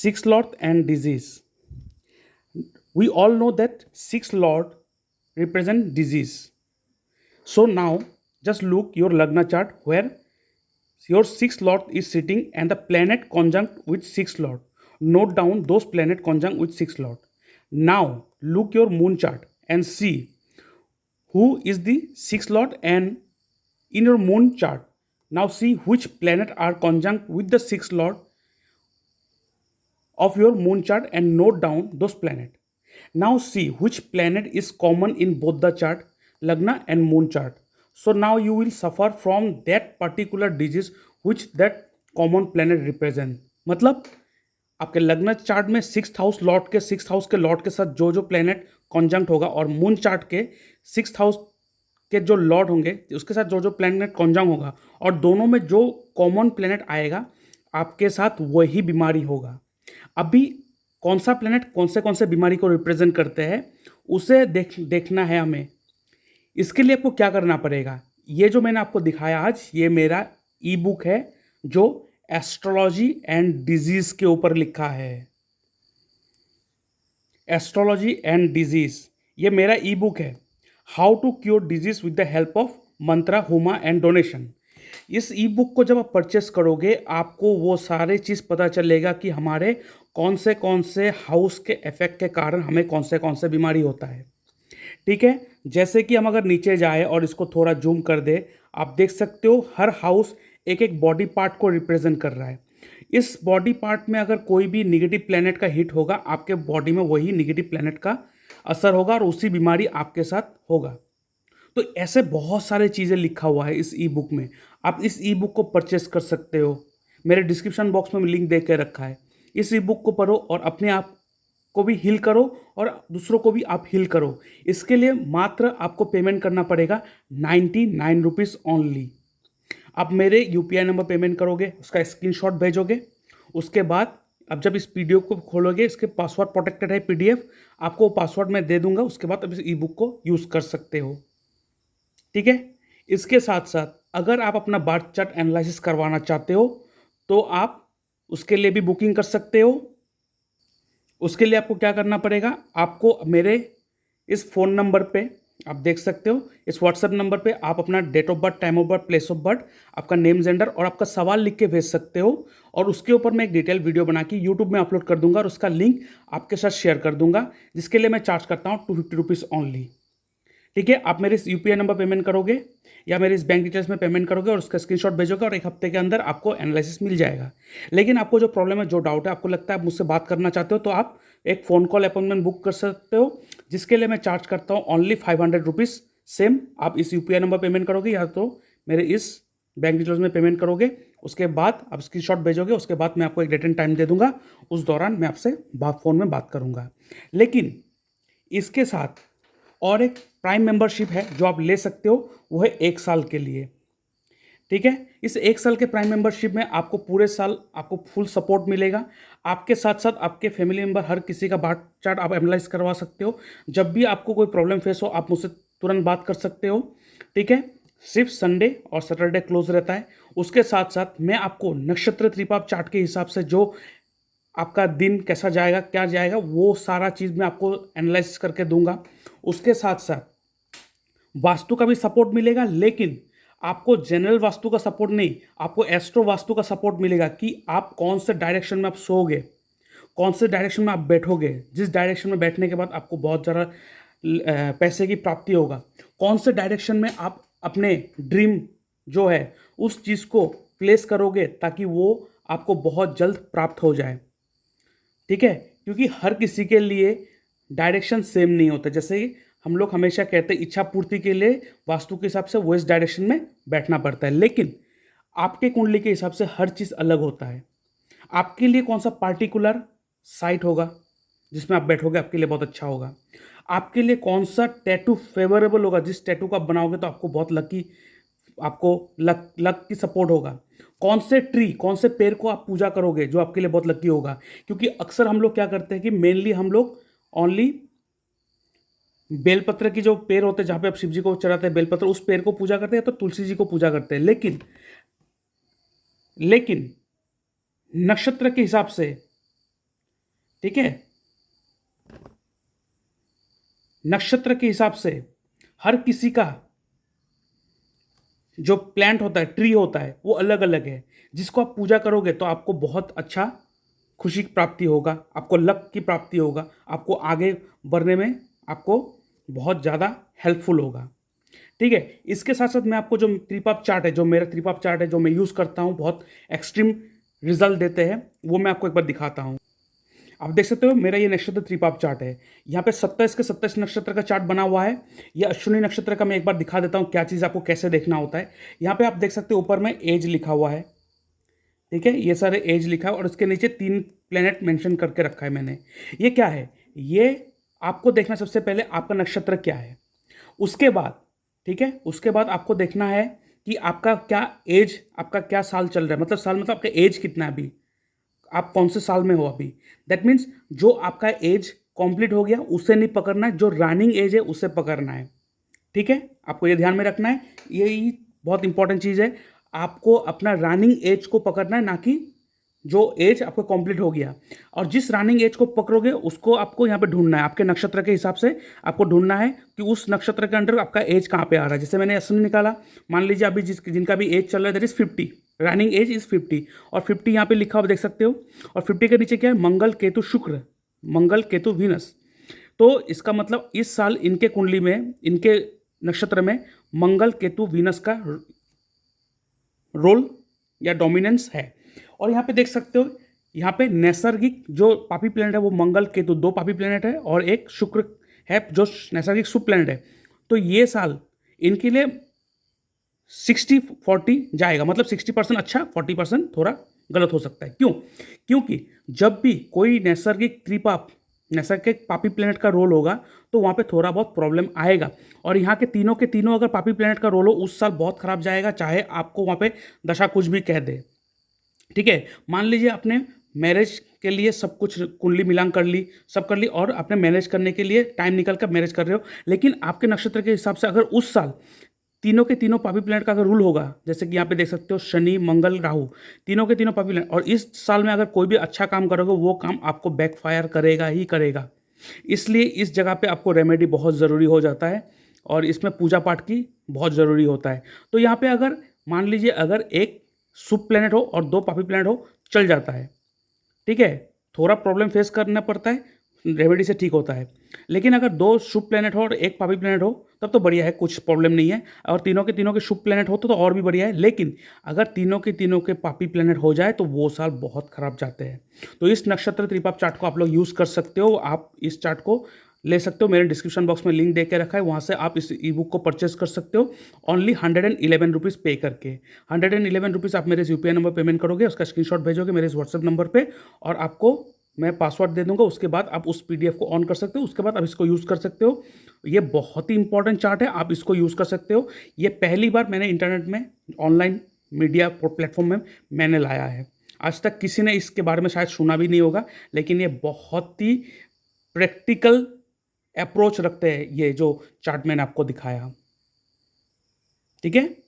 Sixth lord and disease. We all know that sixth lord represent disease. So now just look your Lagna chart where your sixth lord is sitting and the planet conjunct with sixth lord. Note down those planet conjunct with sixth lord. Now look your moon chart and see who is the sixth lord, and in your moon chart now see which planet are conjunct with the sixth lord of your moon chart and note down those planet. Now see which planet is common in both the chart, Lagna and moon chart. So now you will suffer from that particular disease which that common planet represent. मतलब आपके लग्न chart में six house के Lord के साथ जो जो planet कॉन्जंक्ट होगा और मून चार्ट के सिक्स हाउस के जो लॉर्ड होंगे उसके साथ जो जो प्लेनेट कॉन्जंक्ट होगा और दोनों में जो कॉमन प्लेनेट आएगा आपके साथ वही बीमारी होगा। अभी कौन सा प्लेनेट कौन से बीमारी को रिप्रेजेंट करते हैं उसे देखना है हमें। इसके लिए आपको क्या करना पड़ेगा, ये जो मैंने आपको दिखाया आज ये मेरा ई बुक है जो एस्ट्रोलॉजी एंड डिजीज के ऊपर लिखा है। एस्ट्रोलॉजी एंड डिजीज ये मेरा ई बुक है, how to cure disease with the help of mantra, homa and donation. इस ई बुक को जब आप परचेस करोगे आपको वो सारे चीज़ पता चलेगा कि हमारे कौन से हाउस के इफेक्ट के कारण हमें कौन से बीमारी होता है। ठीक है, जैसे कि हम अगर नीचे जाए और इसको थोड़ा जूम कर दे, आप देख सकते हो हर हाउस एक एक बॉडी पार्ट को रिप्रेजेंट कर रहा है। इस बॉडी पार्ट में अगर कोई भी निगेटिव प्लैनेट का हिट होगा आपके बॉडी में वही निगेटिव प्लैनेट का असर होगा और उसी बीमारी आपके साथ होगा। तो ऐसे बहुत सारे चीज़ें लिखा हुआ है इस ई बुक में। आप इस ई बुक को परचेस कर सकते हो, मेरे डिस्क्रिप्शन बॉक्स में लिंक दे के रखा है। इस ई बुक को पढ़ो और अपने आप को भी हील करो और दूसरों को भी आप हील करो। इसके लिए मात्र आपको पेमेंट करना पड़ेगा 99 रुपीज़ ओनली। आप मेरे यूपीआई नंबर पेमेंट करोगे, उसका स्क्रीनशॉट भेजोगे, उसके बाद अब जब इस पीडीएफ को खोलोगे इसके पासवर्ड प्रोटेक्टेड है पीडीएफ, आपको पासवर्ड मैं दे दूंगा, उसके बाद आप इस ई बुक को यूज़ कर सकते हो। ठीक है, इसके साथ साथ अगर आप अपना बार्थ चार्ट एनालिसिस करवाना चाहते हो तो आप उसके लिए भी बुकिंग कर सकते हो। उसके लिए आपको क्या करना पड़ेगा, आपको मेरे इस फ़ोन नंबर पे आप देख सकते हो, इस व्हाट्सएप नंबर पे आप अपना date of birth, time of birth, place of birth, आपका नेम, जेंडर और आपका सवाल लिख के भेज सकते हो और उसके ऊपर मैं एक डिटेल वीडियो बना के यूट्यूब में अपलोड कर दूंगा और उसका लिंक आपके साथ शेयर कर दूंगा, जिसके लिए मैं चार्ज करता हूँ 250 रुपीज़ ओनली। ठीक है, आप मेरे इस यूपीआई नंबर पेमेंट करोगे या मेरे इस बैंक डिटेल्स में पेमेंट करोगे और उसका स्क्रीनशॉट भेजोगे और एक हफ्ते के अंदर आपको एनालिसिस मिल जाएगा। लेकिन आपको जो प्रॉब्लम है, जो डाउट है, आपको लगता है आप मुझसे बात करना चाहते हो तो आप एक फ़ोन कॉल अपॉइंटमेंट बुक कर सकते हो, जिसके लिए मैं चार्ज करता हूँ ओनली 500 रुपीज़। सेम आप इस यूपीआई नंबर पेमेंट करोगे या तो मेरे इस बैंक डिटेल्स में पेमेंट करोगे, उसके बाद आप स्क्रीनशॉट भेजोगे, उसके बाद मैं आपको एक डेट एंड टाइम दे दूंगा, उस दौरान मैं आपसे फ़ोन में बात करूंगा। लेकिन इसके साथ और एक प्राइम मेंबरशिप है जो आप ले सकते हो, वो है 1 साल के लिए। ठीक है, इस 1 साल के प्राइम मेंबरशिप में आपको पूरे साल आपको फुल सपोर्ट मिलेगा। आपके साथ साथ आपके फैमिली मेंबर हर किसी का बार्थ चार्ट आप एनालाइज करवा सकते हो। जब भी आपको कोई प्रॉब्लम फेस हो आप मुझसे तुरंत बात कर सकते हो। ठीक है, सिर्फ संडे और सैटरडे क्लोज रहता है। उसके साथ साथ मैं आपको नक्षत्र त्रिपाप चार्ट के हिसाब से जो आपका दिन कैसा जाएगा, क्या जाएगा, वो सारा चीज़ मैं आपको एनालाइज करके दूंगा। उसके साथ साथ वास्तु का भी सपोर्ट मिलेगा, लेकिन आपको जनरल वास्तु का सपोर्ट नहीं, आपको एस्ट्रो वास्तु का सपोर्ट मिलेगा कि आप कौन से डायरेक्शन में आप सोओगे, कौन से डायरेक्शन में आप बैठोगे, जिस डायरेक्शन में बैठने के बाद आपको बहुत ज़्यादा पैसे की प्राप्ति होगा, कौन से डायरेक्शन में आप अपने ड्रीम जो है उस चीज़ को प्लेस करोगे ताकि वो आपको बहुत जल्द प्राप्त हो जाए। ठीक है, क्योंकि हर किसी के लिए डायरेक्शन सेम नहीं होता। जैसे हम लोग हमेशा कहते हैं इच्छा पूर्ति के लिए वास्तु के हिसाब से वो इस डायरेक्शन में बैठना पड़ता है, लेकिन आपके कुंडली के हिसाब से हर चीज़ अलग होता है। आपके लिए कौन सा पार्टिकुलर साइट होगा जिसमें आप बैठोगे आपके लिए बहुत अच्छा होगा, आपके लिए कौन सा टैटू फेवरेबल होगा, जिस टैटू को आप बनाओगे तो आपको बहुत लकी, आपको लक की सपोर्ट होगा, कौन से ट्री, कौन से पेड़ को आप पूजा करोगे जो आपके लिए बहुत लकी होगा। क्योंकि अक्सर हम लोग क्या करते हैं कि मेनली हम लोग ओनली बेलपत्र की जो पेड़ होते हैं जहाँ पे आप शिव जी को चढ़ाते हैं बेलपत्र, उस पेड़ को पूजा करते हैं तो तुलसी जी को पूजा करते हैं। लेकिन नक्षत्र के हिसाब से ठीक है। नक्षत्र के हिसाब से हर किसी का जो प्लांट होता है, ट्री होता है, वो अलग अलग है। जिसको आप पूजा करोगे तो आपको बहुत अच्छा खुशी की प्राप्ति होगा, आपको लक की प्राप्ति होगा, आपको आगे बढ़ने में आपको बहुत ज़्यादा हेल्पफुल होगा। ठीक है। इसके साथ साथ मैं आपको जो त्रिपाप चार्ट है, जो मेरा त्रिपाप चार्ट है, जो मैं यूज़ करता हूँ, बहुत एक्सट्रीम रिजल्ट देते हैं, वो मैं आपको एक बार दिखाता हूँ। आप देख सकते हो मेरा ये नक्षत्र त्रिपाप चार्ट है। यहाँ पे 27 के 27 नक्षत्र का चार्ट बना हुआ है। ये अश्विनी नक्षत्र का मैं एक बार दिखा देता हूँ क्या चीज़ आपको कैसे देखना होता है। यहाँ पे आप देख सकते हो ऊपर में एज लिखा हुआ है। ठीक है, ये सारे एज लिखा है और उसके नीचे 3 प्लेनेट मेंशन करके रखा है मैंने। ये क्या है? ये आपको देखना सबसे पहले आपका नक्षत्र क्या है। उसके बाद, ठीक है, उसके बाद आपको देखना है कि आपका क्या एज, आपका क्या साल चल रहा है, मतलब साल मतलब आपका एज कितना है अभी, आप कौन से साल में हो अभी। दैट मीन्स जो आपका एज कंप्लीट हो गया उसे नहीं पकड़ना है, जो रनिंग एज है उसे पकड़ना है। ठीक है, आपको ये ध्यान में रखना है, यही बहुत इंपॉर्टेंट चीज़ है। आपको अपना रनिंग एज को पकड़ना है, ना कि जो एज आपको कंप्लीट हो गया। और जिस रनिंग एज को पकड़ोगे उसको आपको यहाँ पे ढूंढना है, आपके नक्षत्र के हिसाब से आपको ढूंढना है कि उस नक्षत्र के अंडर आपका एज कहाँ पे आ रहा है। जैसे मैंने अश्विनी निकाला, मान लीजिए अभी जिनका भी एज चल रहा है that is 50, running age is 50, और 50 यहाँ पे लिखा हुआ देख सकते हो। और 50 के नीचे क्या है? मंगल केतु शुक्र, मंगल केतु वीनस। तो इसका मतलब इस साल इनके कुंडली में, इनके नक्षत्र में मंगल केतु वीनस का रोल या डोमिनेंस है। और यहाँ पे देख सकते हो, यहाँ पे नैसर्गिक जो पापी प्लैनेट है वो मंगल केतु, 2 पापी प्लैनेट है, और एक शुक्र है जो नैसर्गिक शुभ प्लैनेट है। तो ये साल इनके लिए 60-40 जाएगा, मतलब 60% अच्छा, 40% थोड़ा गलत हो सकता है। क्यों? क्योंकि जब भी कोई नैसर्गिक पापी प्लैनेट का रोल होगा तो वहाँ पे थोड़ा बहुत प्रॉब्लम आएगा। और यहाँ के तीनों अगर पापी प्लैनेट का रोल हो उस साल बहुत खराब जाएगा, चाहे आपको वहाँ पे दशा कुछ भी कह दे। ठीक है, मान लीजिए आपने मैरिज के लिए सब कुछ कुंडली मिलान कर ली, सब कर ली, और आपने मैनेज करने के लिए टाइम निकल कर मैरिज कर रहे हो, लेकिन आपके नक्षत्र के हिसाब से अगर उस साल तीनों के तीनों पापी प्लैनेट का अगर रूल होगा, जैसे कि यहाँ पे देख सकते हो शनि मंगल राहु, तीनों के तीनों पापी प्लैनेट, और इस साल में अगर कोई भी अच्छा काम करोगे वो काम आपको बैकफायर करेगा ही करेगा। इसलिए इस जगह पे आपको रेमेडी बहुत ज़रूरी हो जाता है, और इसमें पूजा पाठ की बहुत ज़रूरी होता है। तो यहाँ पे अगर मान लीजिए अगर एक शुभ प्लैनेट हो और 2 पापी प्लैनेट हो, चल जाता है। ठीक है, थोड़ा प्रॉब्लम फेस करना पड़ता है, रेमेडी से ठीक होता है। लेकिन अगर 2 शुभ प्लैनेट हो और 1 पापी प्लैनेट हो तब तो बढ़िया है, कुछ प्रॉब्लम नहीं है। और तीनों के तीनों के शुभ प्लैनेट हो तो और भी बढ़िया है। लेकिन अगर तीनों के तीनों के पापी प्लैनेट हो जाए तो वो साल बहुत खराब जाते हैं। तो इस नक्षत्र त्रिपाप चार्ट को आप लोग यूज़ कर सकते हो, आप इस चार्ट को ले सकते हो। मेरे डिस्क्रिप्शन बॉक्स में लिंक दे के रखा है, वहाँ से आप इस ई बुक को परचेस कर सकते हो ओनली 111 रुपीज़ पे करके। 111 रुपीज़ आप मेरे यूपीआई नंबर पेमेंट करोगे, उसका स्क्रीनशॉट भेजोगे मेरे इस व्हाट्सएप नंबर पे, और आपको मैं पासवर्ड दे दूंगा। उसके बाद आप उस पीडीएफ को ऑन कर सकते हो, उसके बाद आप इसको यूज़ कर सकते हो। ये बहुत ही इंपॉर्टेंट चार्ट है, आप इसको यूज़ कर सकते हो। ये पहली बार मैंने इंटरनेट में, ऑनलाइन मीडिया प्लेटफॉर्म में मैंने लाया है। आज तक किसी ने इसके बारे में शायद सुना भी नहीं होगा, लेकिन ये बहुत ही प्रैक्टिकल अप्रोच रखते हैं ये जो चार्ट मैंने आपको दिखाया। ठीक है।